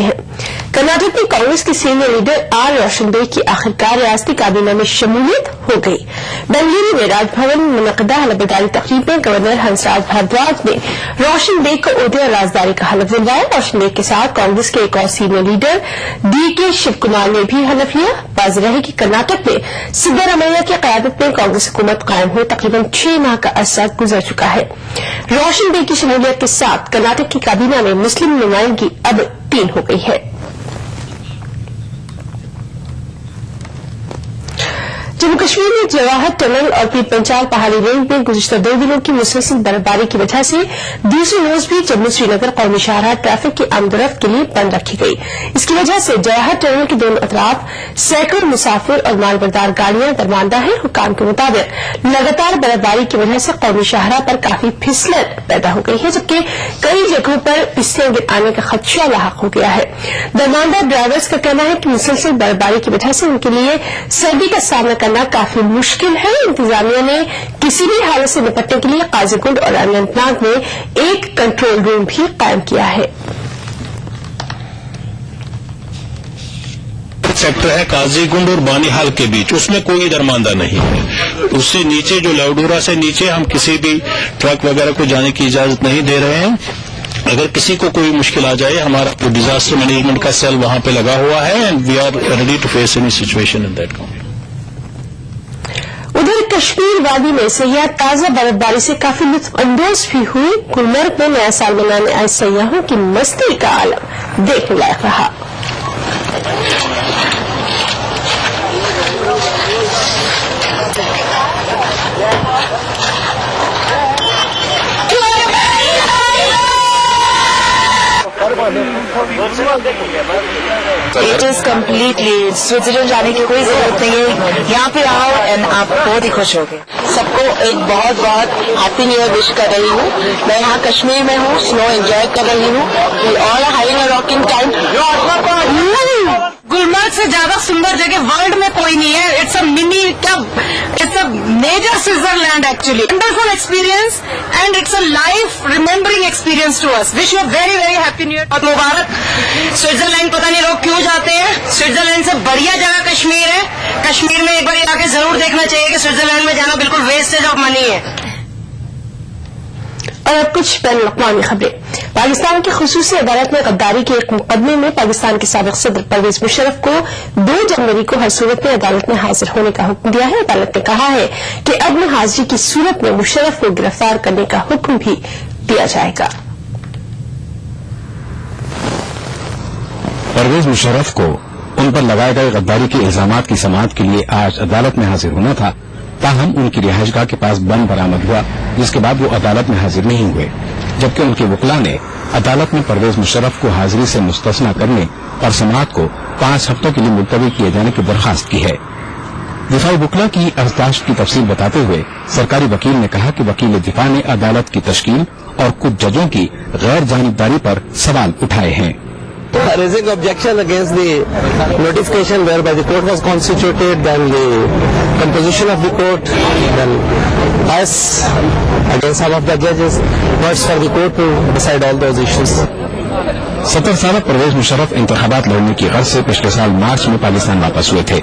हैं। कर्नाटक में कांग्रेस के senior leader R Roshan Baig की आखिरकार रियासती काबीना में शमूलियत हो गई। बेंगलुरु में राजभवन में मुनक़दा हलफबरदारी तकरीब में गवर्नर हंसराज भारद्वाज ने रोशन बेग को ओहदे और राजदारी का हलफ दिलवाया। रोशन बेग के साथ कांग्रेस के एक और सीनियर लीडर DK शिवकुमार ने भी हलफ लिया। वाज़ेह है कि कर्नाटक में सिद्धारमैया की क़यादत में कांग्रेस हुकूमत कायम हुए तकरीबन 6 माह का अरसा गुजर चुका है। रोशन बेग की शमूलियत के साथ कर्नाटक की काबीना में मुस्लिम नुमाइंदगी अब 3 हो गई है। जम्मू कश्मीर में जवाहर टनल और पीर पंचाल पहाड़ी रेंज में गुज़िश्ता 2 दिनों की मुसलसल बर्फबारी की वजह से दूसरे रोज भी जम्मू श्रीनगर कौमी शाहराह ट्रैफिक की आमदोरफ्त के लिए बंद रखी गई। इसकी वजह से जवाहर टनल के दोनों अतराफ सैकड़ों मुसाफिर और मालबरदार गाड़ियां दरमानदा हैं। हुकाम के मुताबिक लगातार बर्फबारी की वजह से कौमी शाहराह पर काफी फिसलन पैदा हो गई है, जबकि कई जगहों पर पिस्तें गिर आने का खदशा लाहक हो गया है। दरमानदार ड्राइवर्स का कहना है कि मुसलसल बर्फबारी की वजह से उनके लिए सर्दी का सामना करना काफी मुश्किल है। इंतजामिया ने किसी भी हालत से निपटने के लिए काजीगुंड और अनंतनाग में एक कंट्रोल रूम भी कायम किया है। सेक्टर है काजीगुंड और बानीहाल के बीच, उसमें कोई दरमानदा नहीं है। उससे नीचे जो लाउडोरा से नीचे हम किसी भी ट्रक वगैरह को जाने की इजाजत नहीं दे रहे हैं। अगर किसी को कोई मुश्किल आ जाए, हमारा डिजास्टर मैनेजमेंट का सेल वहां पे लगा हुआ है and we are ready to face any situation in that county. उधर कश्मीर वादी में सयाह ताजा बर्फबारी से काफी लुत्फअंदोज भी हुई। गुलमर्ग में नया साल मनाने आए सयाहों की मस्ती का आलम देखने लायक रहा। इट इज कम्प्लीटली स्विट्जरलैंड जाने की कोई जरूरत नहीं है। यहाँ पे आओ एंड आप बहुत ही खुश हो गए। सबको एक बहुत बहुत हैप्पी न्यू ईयर विश कर रही हूँ। मैं यहाँ कश्मीर में हूँ, स्नो एंजॉय कर रही हूँ। We all are having a rocking time. Gulmarg से ज्यादा सुंदर जगह वर्ल्ड में कोई नहीं है। It's a major Switzerland actually. Wonderful experience and it's a life remembering experience to us. Wish you very very happy new year और मुबारक। स्विट्जरलैंड पता नहीं लोग क्यों जाते हैं। स्विट्जरलैंड से बढ़िया जगह कश्मीर है। कश्मीर में एक बार आके जरूर देखना चाहिए कि स्विट्जरलैंड में जाना बिल्कुल वेस्टेज ऑफ मनी है। और अब कुछ बैनुल अक़वामी खबरें। पाकिस्तान की खुसूसी अदालत ने गद्दारी के एक मुकदमे में पाकिस्तान के साबिक़ सदर परवेज मुशर्रफ को 2 जनवरी को हर सूरत में अदालत में हाजिर होने का हुक्म दिया है। अदालत ने कहा है कि अदम हाजिरी की सूरत में मुशर्रफ को गिरफ्तार करने का हुक्म भी दिया जाएगा। परवेज मुशर्रफ को उन पर लगाए गए गद्दारी के इल्जामात की समाअत के लिए आज अदालत में हाजिर होना था, ताहम उनकी रिहाइशगाह के पास बम बरामद हुआ, जिसके बाद वो अदालत में हाजिर नहीं हुए। जबकि उनके वकील ने अदालत में परवेज मुशर्रफ को हाजिरी से मुस्तस्ना करने और समाअत को 5 हफ्तों के लिए मुलतवी किए जाने की दरखास्त की है। दिफाई वकील की अर्जदाश्त की तफसील बताते हुए सरकारी वकील ने कहा कि वकील दिफा ने अदालत की तश्कील और कुछ जजों की गैर जानिबदारी पर सवाल उठाए हैं। Raising objection against the notification whereby the court was constituted, then the composition of the court, then bias against some of the judges, what's for the court to decide all those issues. 70 साल परवेज मुशर्रफ इंतखाबात लड़ने की गर्ज से पिछले साल मार्च में पाकिस्तान वापस हुए थे।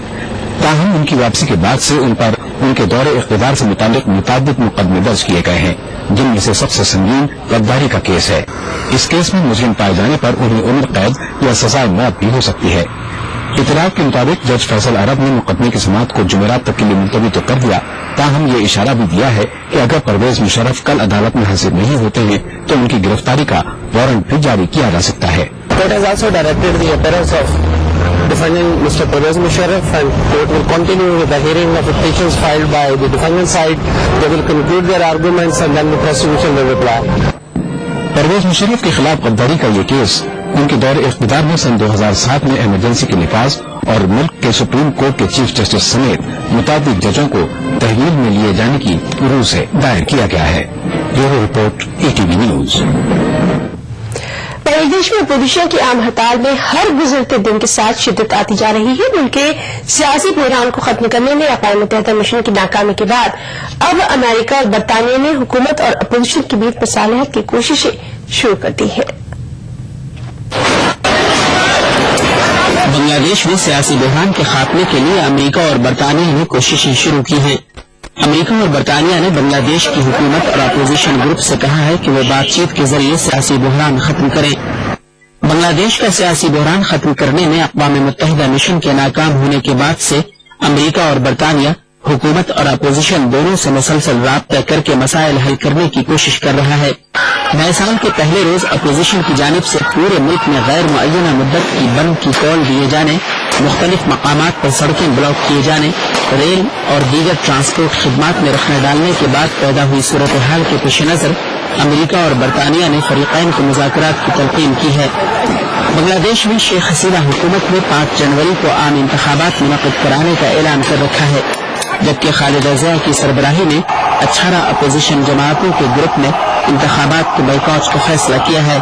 ताहम उनकी वापसी के बाद से उन पर उनके दौरे इख्तिदार से मुताल्लिक मुताद्दिद मुकदमे दर्ज किए गए हैं, जिनमें से सबसे संगीन गद्दारी का केस है। इस केस में मुजरिम पाए जाने पर उन्हें उम्र कैद या सजाए मौत भी हो सकती है। इतलात के मुताबिक जज फैसल अरब ने मुकदमे की समाअत को जुमेरात तक के लिए मुलतवी तो कर दिया, ताहम ये इशारा भी दिया है कि अगर परवेज मुशर्रफ कल अदालत में हाजिर नहीं होते हैं तो उनकी गिरफ्तारी का वारंट भी जारी किया जा सकता है। Court has also directed the appearance of defendant Mr. Pervez Musharraf, and court will continue with the hearing of the petitions filed by the defendant side. They will conclude their arguments and then the prosecution will reply. Parvez Musharraf के खिलाफ गद्दारी का ये case उनके दौरे इख्तिदार में सन 2007 में emergency के निफाज और मुल्क के सुप्रीम कोर्ट के चीफ जस्टिस समेत मुताबिक जजों को तहवील में लिए जाने की रूह से दायर किया गया है। Bureau report ATV news. Bangladesh में अपोजिशन की आम हड़ताल में हर गुजरते दिन के साथ शिद्दत आती जा रही है। मुल्क के सियासी बहरान को खत्म करने में अक़वाम मुत्तहिदा मिशन की नाकामी के बाद अब अमेरिका और बरतानिया ने हुकूमत और अपोजिशन के बीच मसालहत की कोशिशें शुरू कर दी है। बांग्लादेश में सियासी बहरान के खात्मे के लिए अमेरिका और बरतानिया ने कोशिशें शुरू की हैं। अमेरिका और बरतानिया ने बांग्लादेश की हुकूमत और अपोजिशन ग्रुप से कहा है कि वे बातचीत के जरिए सियासी बहरान खत्म करें। बांग्लादेश का सियासी बहरान खत्म करने में अक़वाम मुत्तहिदा मिशन के नाकाम होने के बाद से अमेरिका और बरतानिया हुकूमत और अपोजिशन दोनों से मुसलसल राब्ता करके मसाइल हल करने की कोशिश कर रहा है। नए साल के पहले रोज अपोजिशन की जानिब से पूरे मुल्क में गैर मुअय्यना मुद्दत की बंद की कॉल दिए जाने, मुख्तलिफ मकामात पर सड़कें ब्लॉक किए जाने, रेल और दीगर ट्रांसपोर्ट खिदमात में रुकना डालने के बाद पैदा हुई सूरत हाल के पेश नजर अमेरिका और बरतानिया ने फरीकैन को मुज़ाकरात की तलकीन की है। बांग्लादेश में शेख हसीना हुकूमत ने 5 जनवरी को आम इंतखाबात मुनक़िद कराने का ऐलान कर रखा है, जबकि खालिदा ज़िया की सरबराही में 18 अपोजिशन जमातों के ग्रुप ने इंतखाबात के बाइकॉट का फैसला किया है।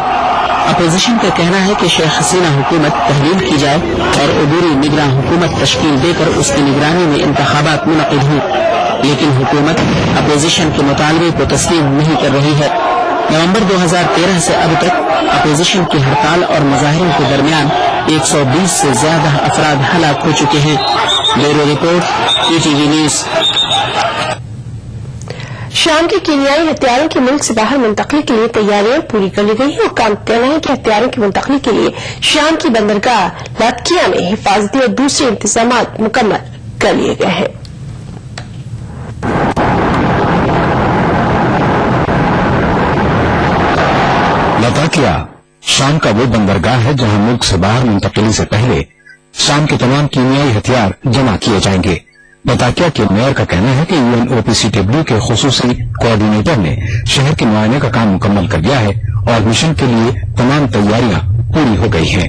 अपोजिशन का कहना है कि शेख हसीना हुकूमत तहलील की जाए और अबूरी निगरान हुकूमत तश्कील देकर उसकी निगरानी में इंतखाबात मुनक़िद हों, लेकिन हुकूमत अपोजिशन के मुतालबे को तस्लीम नहीं कर रही है। नवंबर 2013 से अब तक अपोजिशन की हड़ताल और मुजाहिरों के दरमियान 120 से ज्यादा अफराद हलाक हो चुके हैं। Bureau report, PTV news. शाम के कीनियाई हथियारों की मुल्क से बाहर मुंतकली के लिए तैयारियां पूरी कर ली गई है और काम कहना है कि हथियारों की मुंतकली के लिए शाम की बंदरगाह लातकिया में हिफाजती और दूसरे इंतजाम मुकम्मल कर लिए गए हैं। लाताकिया शाम का वो बंदरगाह है जहां मुल्क से बाहर मुंतकली से पहले शाम के तमाम कीमियाई हथियार जमा किए जाएंगे। लाताकिया के मेयर का कहना है कि UNOPCW के खुसूसी कोऑर्डिनेटर ने शहर के मुआयने का काम मुकम्मल कर लिया है और मिशन के लिए तमाम तैयारियां पूरी हो गई हैं।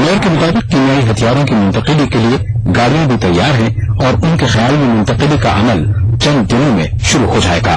मेयर के मुताबिक कीमियाई हथियारों की मुंतकिली के लिए गाड़ियां भी तैयार हैं और उनके ख्याल में मुंतकिली का अमल चंद दिनों में शुरू हो जाएगा।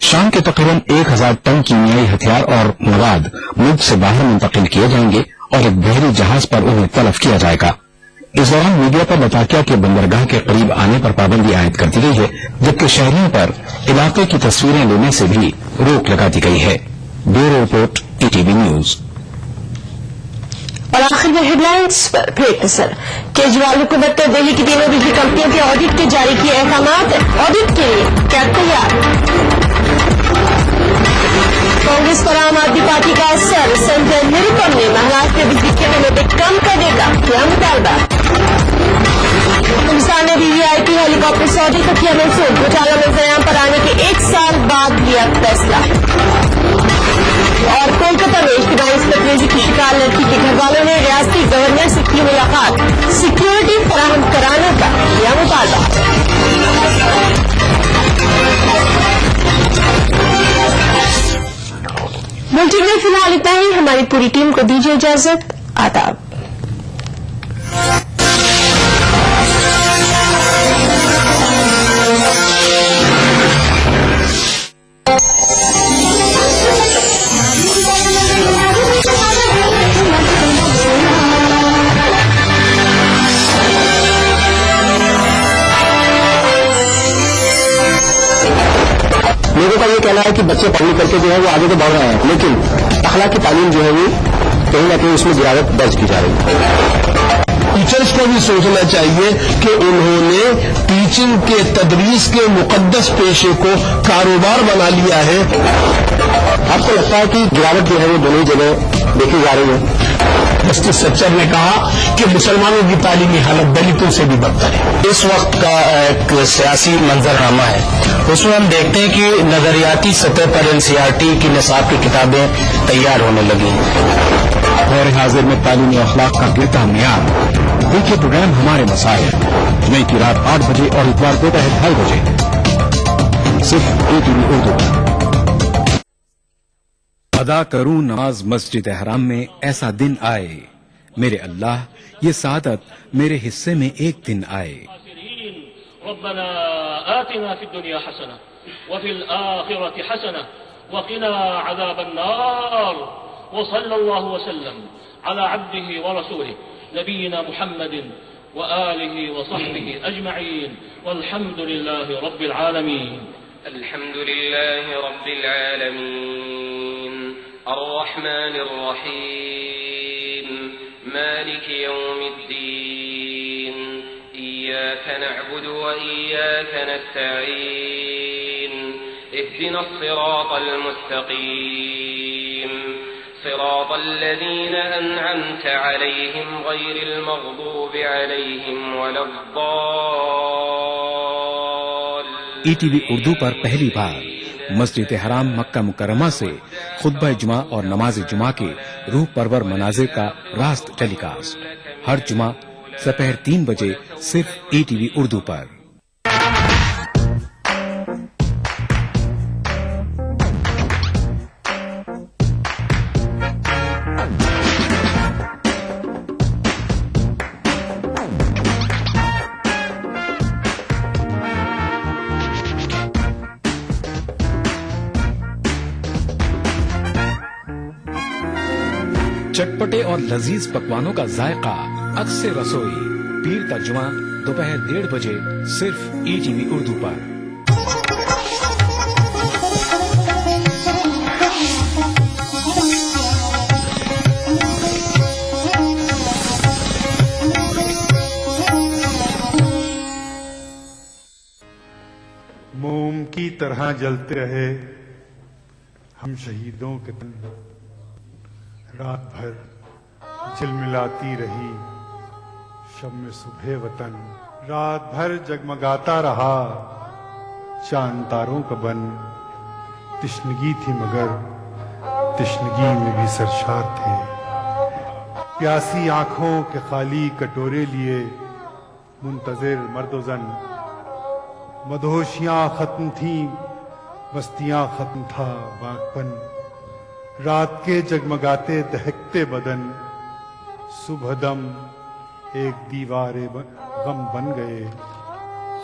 शाम के तकरीबन 1000 टन कीमियाई हथियार और मवाद मुल्क से बाहर मुंतकिल किए जाएंगे और एक बहरी जहाज पर उन्हें तलब किया जाएगा। इस दौरान मीडिया पर लाताकिया के बंदरगाह के करीब आने पर पाबंदी आयद कर दी गई है, जबकि शहरियों पर इलाके की तस्वीरें लेने से भी रोक लगा दी गई है। Bureau report, PTV news. और आखिर में हेडलाइंस पर फिर नजर। केजरीवाल हुकूमत ने दिल्ली की तीनों बिजली कंपनियों के ऑडिट के जारी किए अहकाम। ऑडिट के लिए क्या तैयार? कांग्रेस पर आम आदमी पार्टी का असर। संजय निरुपम ने महाराष्ट्र में बिजली की कीमतें कम करने का किया मुतालबा। हिंदुस्तान ने VVIP हेलीकॉप्टर सौदे का किया मंसूख। घोटाला में ज़याम पर आने के 1 साल बाद लिया फैसला। और कोलकाता में इज्तिमाई बदतमीजी की शिकार लड़की के घर वालों ने रियासती गवर्नर से की मुलाकात। सिक्योरिटी फराहम कराने का किया मुतालबा। बुलेटिन में फिलहाल इतना ही। हमारी पूरी टीम को दीजिए इजाजत। आदाब। लोगों का ये कहना है कि बच्चे पढ़ने करके जो है वो आगे तो बढ़ रहे हैं, लेकिन अखलाकी तालीम जो है वो कहीं ना कहीं उसमें गिरावट दर्ज की जा रही है। टीचर्स को भी सोचना चाहिए कि उन्होंने टीचिंग के तदरीस के मुकद्दस पेशे को कारोबार बना लिया है। आपको लगता है कि गिरावट जो है वो दोनों जगह देखी जा रही है? जस्टिस सच्चर ने कहा कि मुसलमानों की तालीमी हालत दलितों से भी बदतर है। इस वक्त का एक सियासी मंजरनामा है, उसमें हम देखते हैं कि नजरियाती सतह पर NCERT की निसाब की किताबें तैयार होने लगी हैं। और हाजिर में तालीमी अखलाक का गिरता मियार। देखिए प्रोग्राम हमारे मसाइल जुमे की रात 8 बजे और इतवार दोपहर 2:30 बजे सिर्फ PTV उर्दू। अदा करूं नमाज मस्जिद हराम में, ऐसा दिन आए मेरे अल्लाह ये सादत मेरे हिस्से में एक दिन आए। रब्बना आतिना फिद दुनिया हसना व फिल आखिरति हसना व क़िना अज़ाबन नार व सल्लल्लाहु वसल्लम अला अब्दिही व रसूलिही नबीना मुहम्मदिन व आलिही व सहबिही अजमईन वल्हम्दुलिल्लाहि रब्बिल आलमीन। अल्हम्दुलिल्लाहि रब्बिल आलमीन अर्रहमानिर रहीम मालिकि यौमिद्दीन इय्याक नअबुदु व इय्याक नस्तईन इहदिनस सिरातल मुस्तकीम सिरातल लज़ीना अनअमत अलैहिम गैरिल मग़दूबि अलैहिम वलद्दाल्लीन। ईटीवी उर्दू पर पहली बार मस्जिद हराम मक्का मुकर्रमा से खुतबा जुमा और नमाज जुमा के रूह परवर मनाजिर का रास्त टेलीकास्ट हर जुमा दोपहर 3 बजे सिर्फ ईटीवी उर्दू पर। चटपटे और लजीज पकवानों का जायका अक्सर रसोई पीर का जुमा दोपहर 1:30 बजे सिर्फ ईटीवी उर्दू पर। मोम की तरह जलते रहे हम शहीदों के तन, रात भर झिलमिलाती रही शम्मे सुबह वतन। रात भर जगमगाता रहा चांद तारों का बन। तिश्नगी थी मगर तिश्नगी में भी सरशार थे। प्यासी आंखों के खाली कटोरे लिए मुंतजिर मर्दोजन। मदहोशियां खत्म थीं बस्तियां खत्म था बागपन। रात के जगमगाते दहकते बदन सुबह दम एक दीवारे गम बन गए।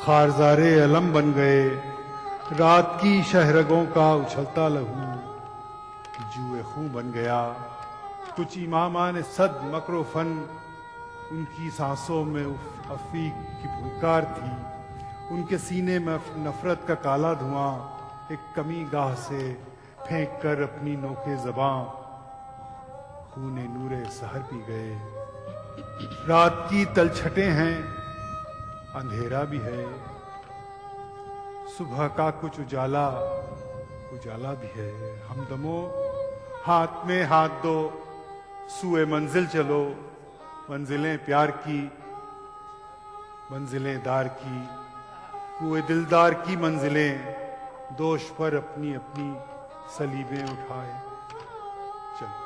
खारजारे अलम बन गए। रात की शहरगों का उछलता लहू जुए खूं बन गया। कुछ इमामा ने सद मकरोफन उनकी सांसों में अफीक की फुंकार थी। उनके सीने में नफरत का काला धुआं एक कमी गाह से फेंक कर अपनी नोके ज़बां खूने नूरे सहर पी गए। रात की तलछटें हैं अंधेरा भी है। सुबह का कुछ उजाला उजाला भी है। हमदमो हाथ में हाथ दो सुए मंजिल चलो। मंजिलें प्यार की मंजिलें दार की कुए दिलदार की मंजिलें। दोष पर अपनी अपनी सलीबें उठाए चलो।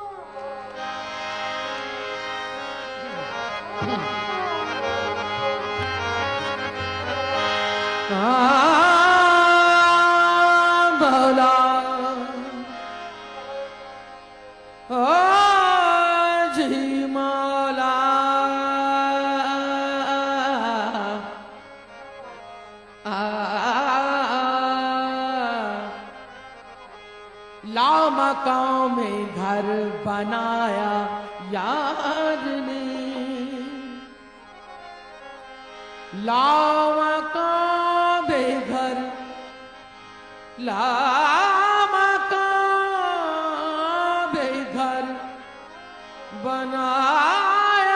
भला जी मौला लामकां में घर बनाया यार ने। लामकां बेघर लामकां बेघर बनाया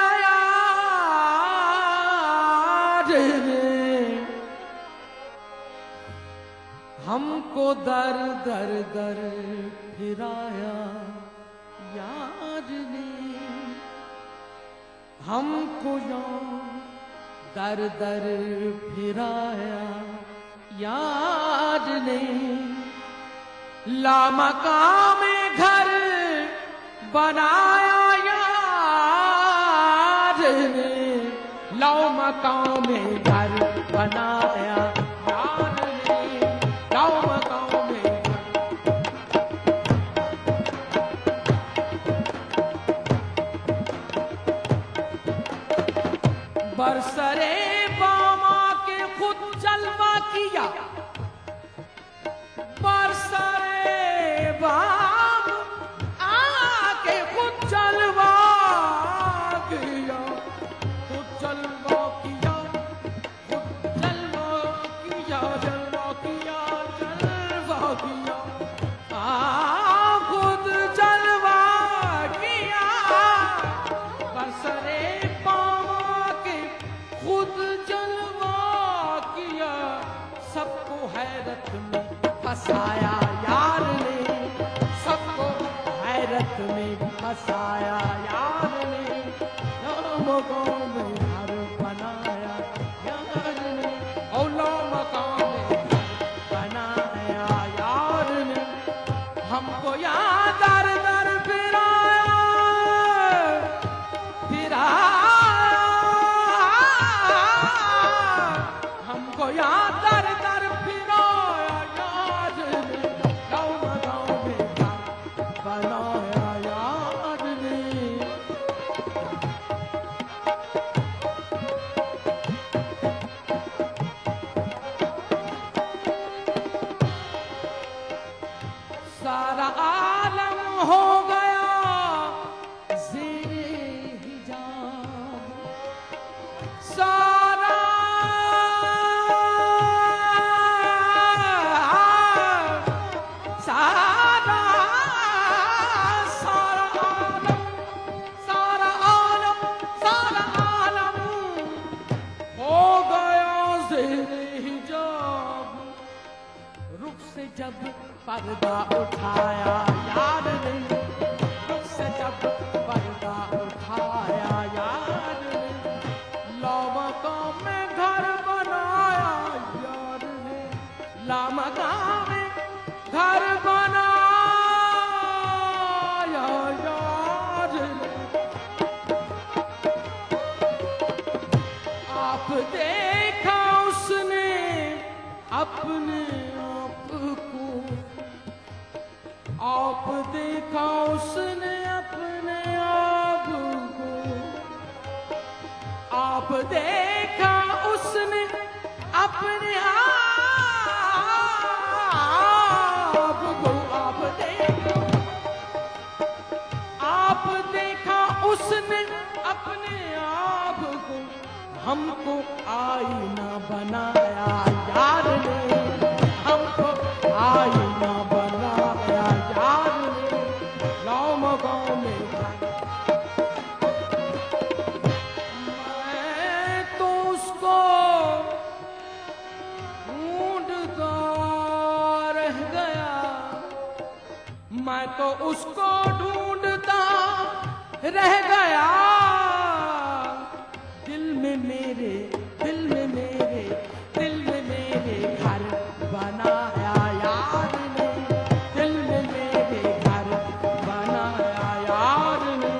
यार ने। हमको दर दर दर फिराया यार ने। हमको दर दर फिराया यार ने। लामकां में घर बनाया यार ने। लामकां में घर बनाया यार ने। लामकां में बरसरे बामा के खुद जलवा किया, बरसरे बाम आके खुद जलवा किया, खुद जलवा किया, खुद जलवा किया, जलवा किया, जलवा किया, खुद जलवा किया, बरसरे खुद जलवा किया, सबको हैरत में फंसाया यार ने, सबको हैरत में फंसाया यार ने, लोगों में घर बनाया यार ने, और लोगों में घर बनाया यार ने, हमको याद दर दर फिराया, हमको याद दर दर फिराया याद ने, गाँव में घर बनाया याद ने। सारा आलम हो गया ज़ेरे हिजाब, सारा आलम हो गया ज़ेरे हिजाब, रुख से जब पर्दा उठाया यार ने, रुख से जब पर्दा उठाया यार ने, लामका में घर बनाया यार ने, लामका में घर बनाया यार ने। आप देखा उसने अपने आप को, आप देखा उसने अपने आप को, आप देखा उसने अपने आप को, आप देखा उसने अपने आप को, हमको आईना बनाया यार ने, हमको आईना बनाया यार ने, गाँव में मैं तो उसको ढूंढता रह गया, मैं तो उसको ढूंढता रह गया, दिल में मेरे, दिल में मेरे, दिल में मेरे घर बनाया यार ने, दिल में मेरे घर बनाया यार ने।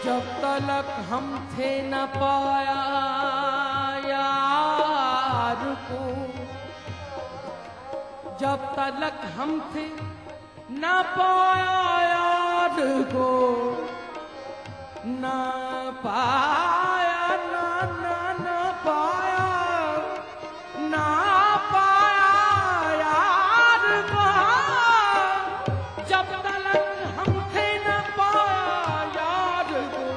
जब तलक हम थे न पाया यार को, जब तलक हम थे न पाया यार को, ना पाया ना ना ना पाया, ना पाया यार को, जब तलक हम थे न पाया यार को,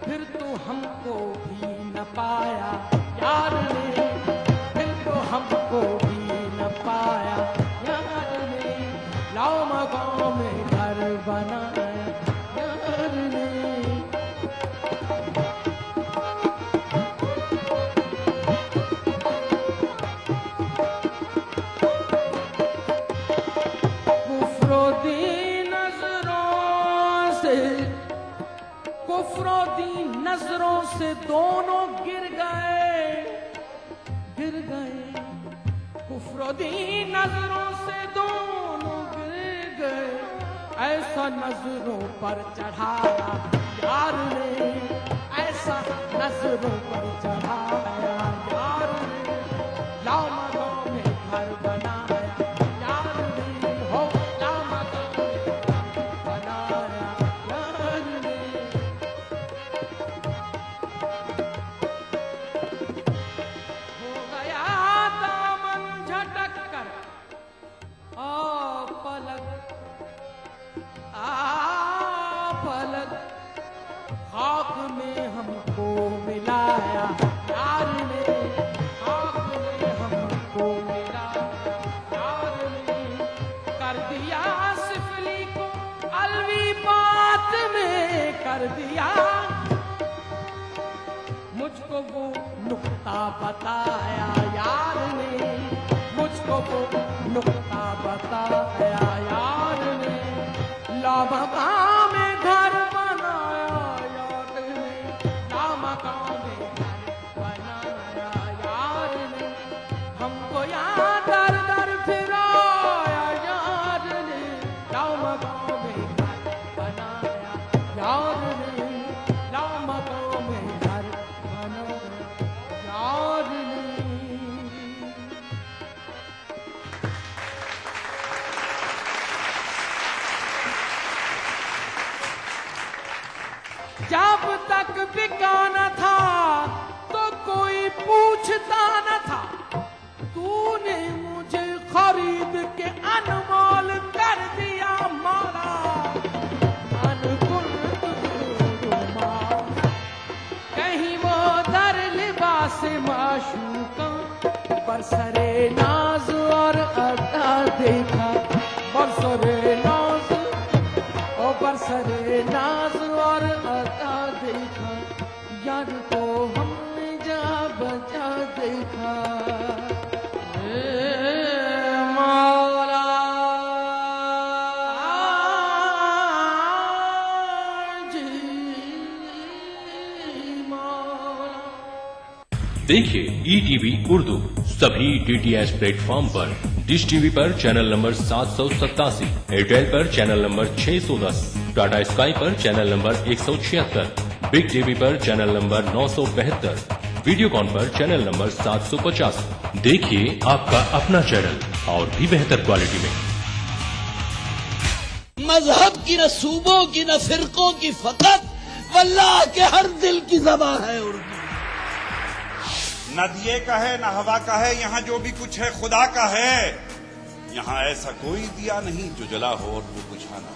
फिर तो हमको भी न पाया यार ने, फिर तो हमको भी न पाया यार ने, लाओ गाँव में घर बनाया यार ने। कुफ्रोदी नजरों से दोनों गिर गए, गिर गए, कुफ्रोदी नजरों से दोनों गिर गए, ऐसा नजरों पर चढ़ाया यार ने, ऐसा नजरों पर चढ़ाया यार ने, लामा गाँव में घर बनाया यार ने, हो लामा गाँव में घर बनाया यार ने। बनाया यार ने, आखिर हमको मेरा यार ने कर दिया सिफली को अलवी बात में कर दिया, मुझको वो नुक्ता बताया यार ने, मुझको वो नुक्ता बताया यार ने, लामका में घर बनाया यार ने, लामका में घर बनाया यार ने, हमको यहाँ दर दर फिराया यार ने, लामका में घर बनाया यार ने, लामका में घर बनाया यार ने। जब तक बिका न था तो कोई पूछता न था, तूने मुझे खरीद के अनमोल कर दिया मारा, कहीं वो दर लिबास माशूका बरसरे नाज और अदा देखा, बरसरे नाज ओ बरसरे नाज और अदा देखा, यार को हमने जा बजा देखा, मौला जी मौला। देखिए ETV उर्दू सभी DTH प्लेटफॉर्म पर, डिश टीवी पर चैनल नंबर 787, एयरटेल पर चैनल नंबर 610, टाटा स्काई पर चैनल नंबर 176, बिग टीवी पर चैनल नंबर 972, वीडियोकॉन पर चैनल नंबर 750। देखिए आपका अपना चैनल और भी बेहतर क्वालिटी में। मजहब की न सूबों की न फिरकों की फकत वल्लाह के हर दिल की ज़बान है उर्दू। न दिए का है न हवा का है, यहाँ जो भी कुछ है खुदा का है। यहाँ ऐसा कोई दिया नहीं जो जला हो और वो बुझा ना।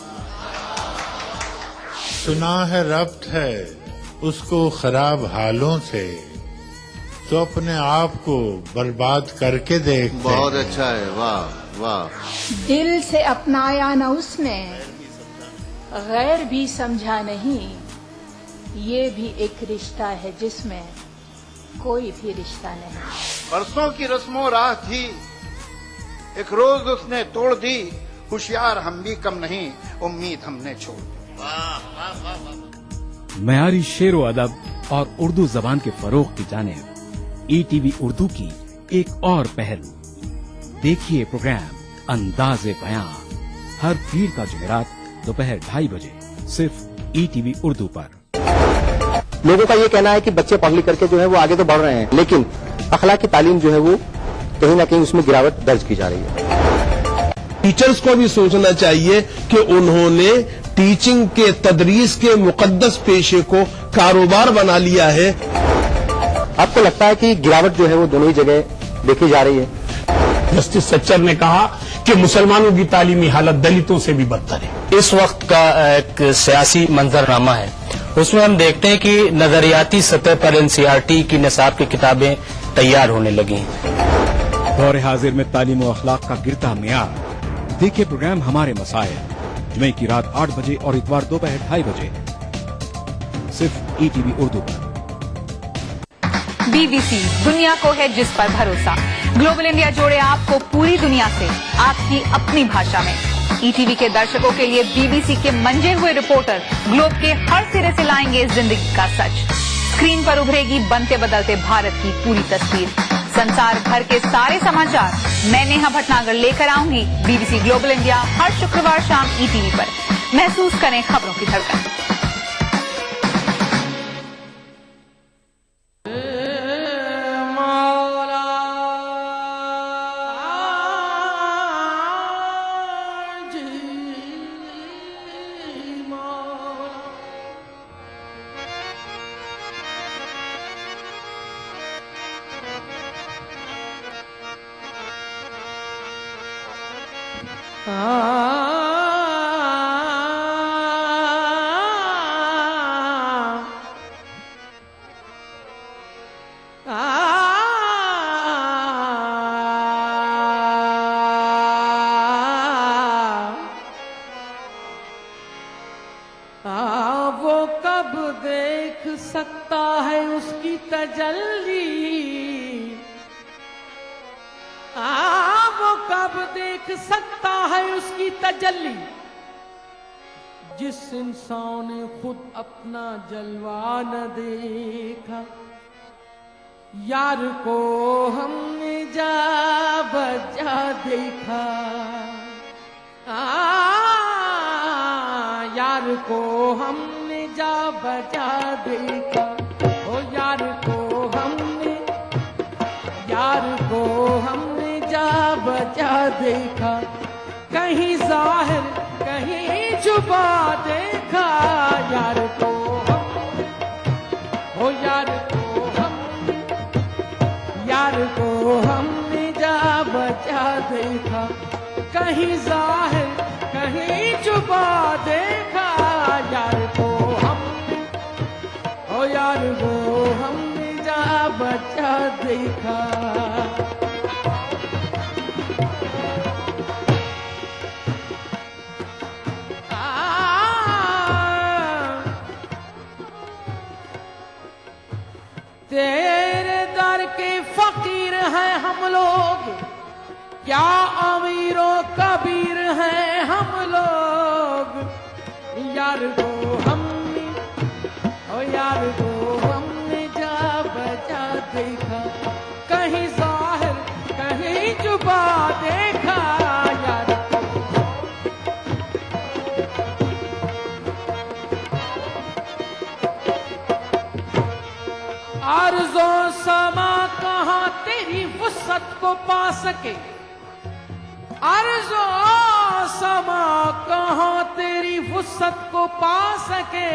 सुना है रब्त है उसको खराब हालों से, तो अपने आप को बर्बाद करके देख। बहुत अच्छा है, वाह वाह। दिल से अपनाया न उसने, गैर भी समझा नहीं, ये भी एक रिश्ता है जिसमें कोई भी रिश्ता नहीं। बरसों की रस्मों राह थी, एक रोज उसने तोड़ दी, होशियार हम भी कम नहीं, उम्मीद हमने छोड़ दी। मयारी शेरो अदब और उर्दू जबान के फरोग की जानिब ETV उर्दू की एक और पहल। देखिए प्रोग्राम अंदाज़े बयां हर पीर का जुमेरात दोपहर 2:30 बजे सिर्फ ETV उर्दू पर। लोगों का ये कहना है कि बच्चे पढ़ लिख करके जो है वो आगे तो बढ़ रहे हैं, लेकिन अखलाक की तालीम जो है वो कहीं ना कहीं उसमें गिरावट दर्ज की जा रही है। टीचर्स को भी सोचना चाहिए कि उन्होंने टीचिंग के तदरीस के मुकद्दस पेशे को कारोबार बना लिया है। आपको लगता है कि गिरावट जो है वो दोनों ही जगह देखी जा रही है? जस्टिस सच्चर ने कहा कि मुसलमानों की तालीमी हालत दलितों से भी बदतर है। इस वक्त का एक सियासी मंजरनामा है, उसमें हम देखते हैं कि नजरियाती सतह पर NCERT की निसाब की किताबें तैयार होने लगी। दौर हाजिर में तालीम और अखलाक का गिरता मियार। देखिए प्रोग्राम हमारे मसाइल जुमे की रात 8 बजे और इतवार दोपहर 2:30 बजे सिर्फ ETV उर्दू पर। BBC दुनिया को है जिस पर भरोसा। ग्लोबल इंडिया जोड़े आपको पूरी दुनिया से आपकी अपनी भाषा में। ETV के दर्शकों के लिए BBC के मंजे हुए रिपोर्टर ग्लोब के हर सिरे से लाएंगे जिंदगी का सच। स्क्रीन पर उभरेगी बनते बदलते भारत की पूरी तस्वीर। संसार भर के सारे समाचार मैं नेहा भटनागर लेकर आऊंगी BBC ग्लोबल इंडिया हर शुक्रवार शाम ETV पर। महसूस करें खबरों की धड़कन। वो कब देख सकता है उसकी तजल्ली, वो कब देख सकता है उसकी तजल्ली, जिस इंसान ने खुद अपना जलवा न देखा। यार को हमने जा बजा देखा, यार को हमने जा बजा देखा, ओ यार को हमने जा बजा देखा। कहीं जाहिर कहीं जुबा देखा, यार को हमने, ओ यार को हमने जा बजा देखा। कहीं जाहिर कहीं जुबा देखा, यार को हमने, ओ यार को हमने जा बजा देखा। तेरे दर के फकीर हैं हम लोग, क्या अमीरों कबीर हैं हम लोग। यार को हमने, ओ यार को हमने जा बजा देखा। कहीं जाहिर कहीं जुबा देखा, यार अर्ज़ो समा कहाँ तेरी वुसअत को पा सके, अर्ज़ो समा कहाँ तेरी वुसअत को पा सके।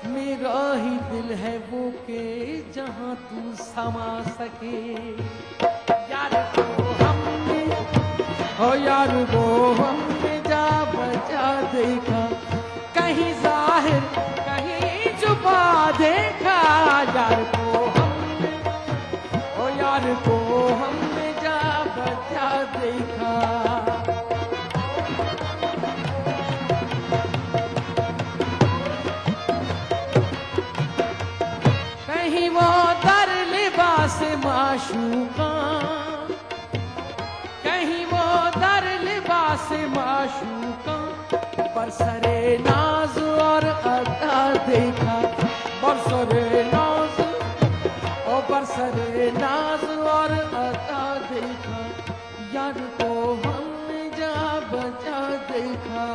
मेरा ही दिल है वो के जहाँ तू समा सके। यार को हमने, ओ यार को हमने जा बजा देखा। कहीं जाहिर कहीं जुबा देखा, यार को हमने, ओ यार को हमने जा बजा देखा। कहीं वो दर लिबास माशूका, कहीं वो दर लिबास माशूका। बरसरे नाज और अदा देखा, बरसरे नाज, ओ बरसरे नाज और अदा देखा। यार को हमने जा बजा देखा।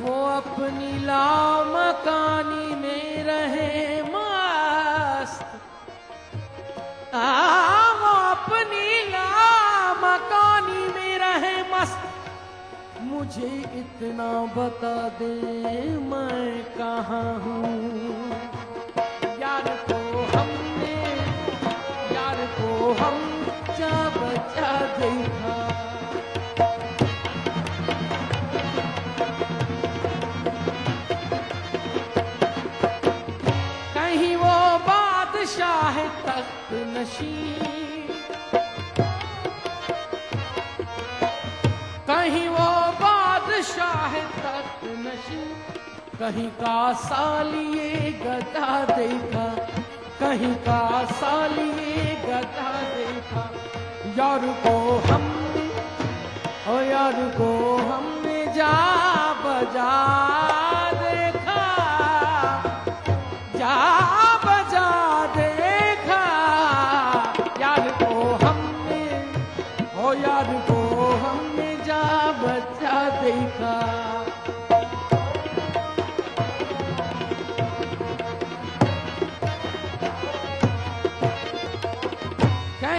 वो अपनी लामकानी में रहे मस्त, वो अपनी लामकानी में रहे मस्त। मुझे इतना बता दे मैं कहाँ हूँ। यार को हमने, यार को हम जा बजा देखा। कहीं वो बादशाह तख्त नशीं, कहीं वो बादशाह तख्त नशीं। कहीं का सालिए गदा देखा, कहीं का सालिए गदा देखा। यार को हमने, ओ यार को हमने जा बजा देखा, जा बजा देखा। यार को हमने, ओ यार को